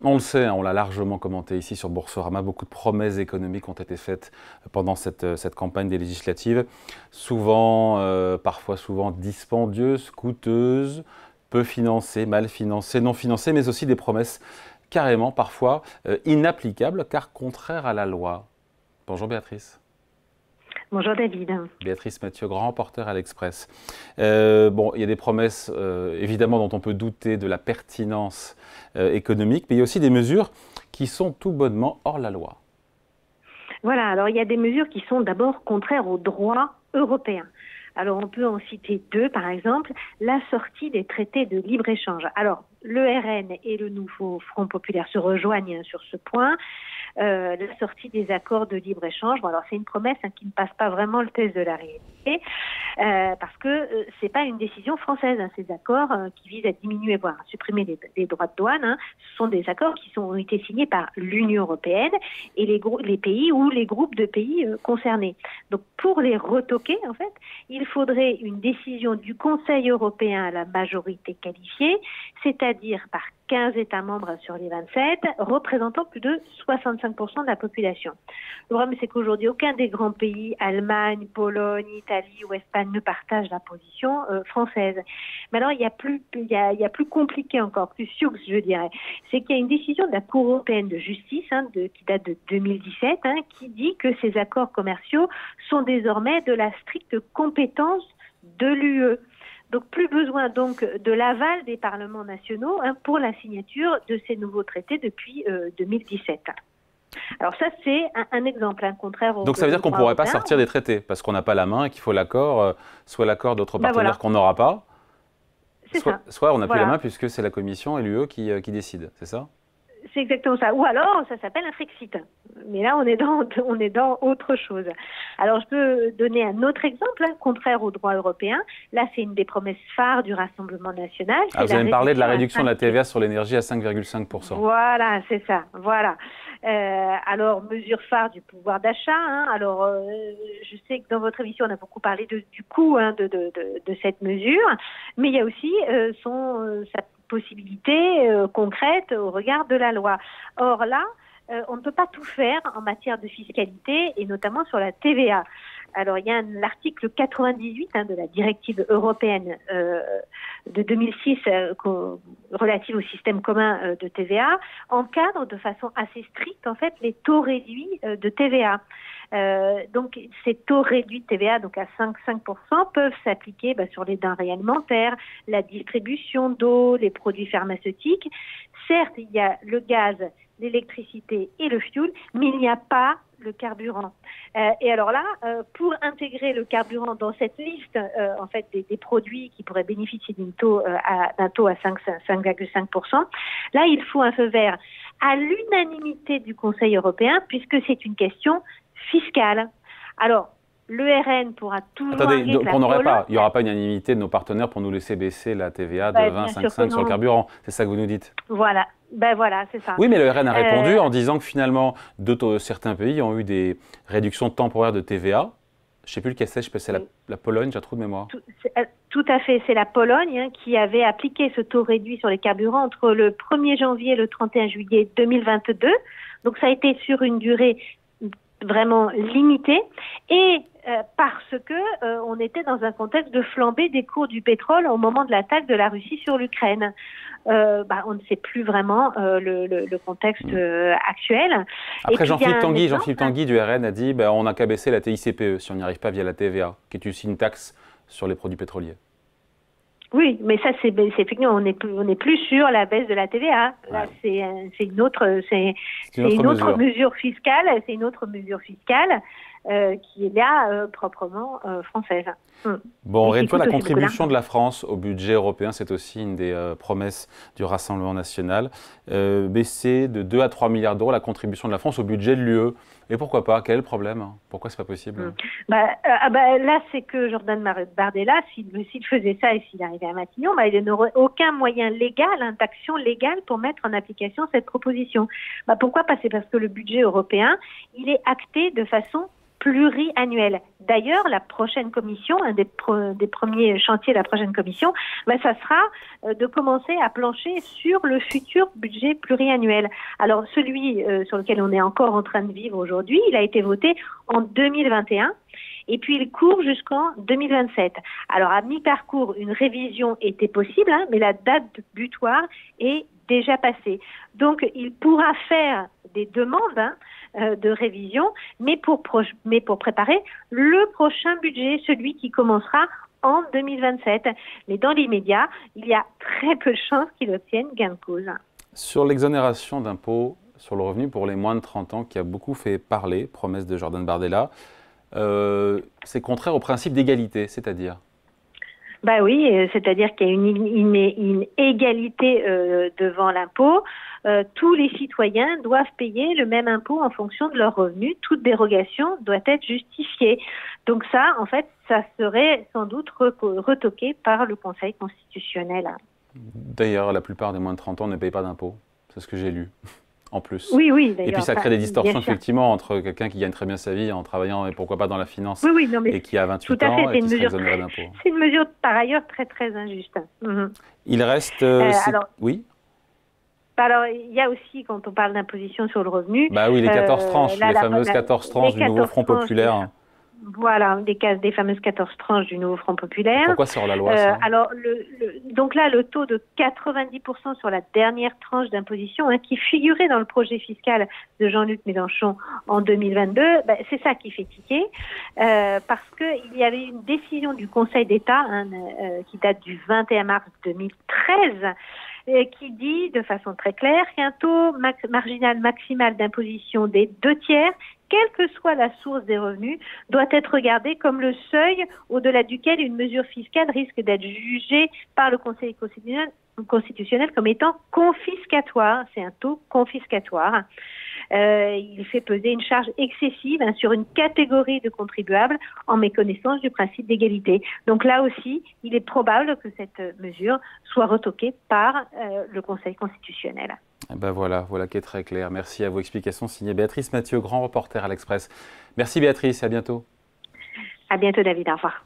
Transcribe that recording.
On le sait, hein, on l'a largement commenté ici sur Boursorama, beaucoup de promesses économiques ont été faites pendant cette campagne des législatives, souvent, parfois souvent dispendieuses, coûteuses, peu financées, mal financées, non financées, mais aussi des promesses carrément parfois inapplicables car contraires à la loi. Bonjour Béatrice. Bonjour David. Béatrice Mathieu, grand reporter à l'Express. Bon, il y a des promesses évidemment dont on peut douter de la pertinence économique, mais il y a aussi des mesures qui sont tout bonnement hors la loi. Voilà, alors il y a des mesures qui sont d'abord contraires au droit européen. Alors on peut en citer deux, par exemple, la sortie des traités de libre-échange. Alors le RN et le nouveau Front populaire se rejoignent sur ce point. La sortie des accords de libre-échange. Bon, alors c'est une promesse qui ne passe pas vraiment le test de la réalité, parce que c'est pas une décision française. Ces accords qui visent à diminuer, voire à supprimer les droits de douane, ce sont des accords qui ont été signés par l'Union européenne et les pays ou les groupes de pays concernés. Donc pour les retoquer, en fait, il faudrait une décision du Conseil européen à la majorité qualifiée, c'est-à-dire par 15 États membres sur les 27, représentant plus de 65% de la population. Le problème, c'est qu'aujourd'hui, aucun des grands pays, Allemagne, Pologne, Italie ou Espagne, ne partage la position française. Mais alors, il y a plus compliqué encore, plus sioux, je dirais. C'est qu'il y a une décision de la Cour européenne de justice, qui date de 2017, qui dit que ces accords commerciaux sont désormais de la stricte compétence de l'UE. Donc plus besoin donc de l'aval des parlements nationaux pour la signature de ces nouveaux traités depuis 2017. Alors ça c'est un exemple, contraire au Donc ça veut dire qu'on ne pourrait pas européen. sortir des traités, parce qu'on n'a pas la main et qu'il faut l'accord, soit l'accord d'autres partenaires Voilà. qu'on n'aura pas, C'est ça. soit on n'a plus la Voilà. main puisque c'est la Commission et l'UE qui décident, c'est ça? C'est exactement ça. Ou alors, ça s'appelle un Frexit. Mais là, on est dans autre chose. Alors, je peux donner un autre exemple, contraire au droit européen. Là, c'est une des promesses phares du Rassemblement national. Ah, vous avez parlé de la réduction de la TVA sur l'énergie à 5,5%. Voilà, c'est ça. Voilà. Alors, mesure phare du pouvoir d'achat. Alors, je sais que dans votre émission, on a beaucoup parlé du coût de cette mesure. Mais il y a aussi sa possibilités concrètes au regard de la loi. Or là, on ne peut pas tout faire en matière de fiscalité et notamment sur la TVA. Alors il y a l'article 98 de la directive européenne de 2006 relative au système commun de TVA encadre de façon assez stricte en fait les taux réduits de TVA. Donc ces taux réduits de TVA donc à 5% peuvent s'appliquer sur les denrées alimentaires, la distribution d'eau, les produits pharmaceutiques. Certes, il y a le gaz, l'électricité et le fioul, mais il n'y a pas le carburant. Et alors là, pour intégrer le carburant dans cette liste en fait des produits qui pourraient bénéficier d'un taux à 5,5%, là il faut un feu vert à l'unanimité du Conseil européen puisque c'est une question fiscale. Alors, le RN pourra toujours... Attendez, donc il n'y aura pas une unanimité de nos partenaires pour nous laisser baisser la TVA de 20,5 sur le carburant. C'est ça que vous nous dites? Voilà. Voilà, c'est ça. Oui, mais le RN a répondu en disant que finalement, certains pays ont eu des réductions temporaires de TVA. Je ne sais plus lequel c'est, je pense que c'est la Pologne, j'ai un trou de mémoire. Tout à fait, c'est la Pologne qui avait appliqué ce taux réduit sur les carburants entre le 1er janvier et le 31 juillet 2022. Donc ça a été sur une durée vraiment limitée et parce que on était dans un contexte de flambée des cours du pétrole au moment de l'attaque de la Russie sur l'Ukraine. On ne sait plus vraiment le contexte actuel. Après, Jean-Philippe Tanguy du RN a dit on n'a qu'à baisser la TICPE si on n'y arrive pas via la TVA, qui est aussi une taxe sur les produits pétroliers. Oui, mais ça c'est effectivement on n'est plus sur la baisse de la TVA. Là c'est une autre mesure fiscale, c'est une autre mesure fiscale qui est là proprement française. Bon, Rémi, la contribution de la France au budget européen, c'est aussi une des promesses du Rassemblement national. Baisser de 2 à 3 milliards d'euros la contribution de la France au budget de l'UE. Et pourquoi pas? Quel est le problème? Pourquoi c'est pas possible? Là, c'est que Jordan Bardella, s'il faisait ça et s'il arrivait à Matignon, il n'aurait aucun moyen légal, d'action légale pour mettre en application cette proposition. Pourquoi pas? C'est parce que le budget européen, il est acté de façon pluriannuel. D'ailleurs, la prochaine commission, un des premiers chantiers de la prochaine commission, ça sera de commencer à plancher sur le futur budget pluriannuel. Alors, celui sur lequel on est encore en train de vivre aujourd'hui, il a été voté en 2021. Et puis, il court jusqu'en 2027. Alors, à mi-parcours, une révision était possible, mais la date butoir est déjà passée. Donc, il pourra faire des demandes de révision, mais pour préparer le prochain budget, celui qui commencera en 2027. Mais dans l'immédiat, il y a très peu de chances qu'il obtienne gain de cause. Sur l'exonération d'impôt sur le revenu pour les moins de 30 ans, qui a beaucoup fait parler, promesse de Jordan Bardella, c'est contraire au principe d'égalité, c'est-à-dire? Oui, c'est-à-dire qu'il y a une égalité devant l'impôt. Tous les citoyens doivent payer le même impôt en fonction de leurs revenus. Toute dérogation doit être justifiée. Donc ça, en fait, ça serait sans doute retoqué par le Conseil constitutionnel. D'ailleurs, la plupart des moins de 30 ans ne payent pas d'impôt. C'est ce que j'ai lu. En plus. Oui, et puis ça crée des distorsions effectivement entre quelqu'un qui gagne très bien sa vie en travaillant et pourquoi pas dans la finance et qui a 28 ans et qui serait exonéré d'impôt. C'est une mesure par ailleurs très très injuste. Il reste... oui. Alors il y a aussi, quand on parle d'imposition sur le revenu... oui, les 14 tranches, les fameuses 14 tranches du nouveau Front populaire. Voilà, des fameuses 14 tranches du nouveau Front populaire. Pourquoi c'est hors la loi ça Alors, donc là, le taux de 90% sur la dernière tranche d'imposition qui figurait dans le projet fiscal de Jean-Luc Mélenchon en 2022, c'est ça qui fait tiquer, parce qu'il y avait une décision du Conseil d'État qui date du 21 mars 2013, qui dit de façon très claire qu'un taux marginal maximal d'imposition des 2/3, quelle que soit la source des revenus, doit être regardé comme le seuil au-delà duquel une mesure fiscale risque d'être jugée par le Conseil constitutionnel comme étant confiscatoire. C'est un taux confiscatoire. Il fait peser une charge excessive sur une catégorie de contribuables en méconnaissance du principe d'égalité. Donc là aussi, il est probable que cette mesure soit retoquée par le Conseil constitutionnel. Voilà qui est très clair. Merci à vos explications. Signé Béatrice Mathieu, grand reporter à l'Express. Merci Béatrice, à bientôt. À bientôt David, au revoir.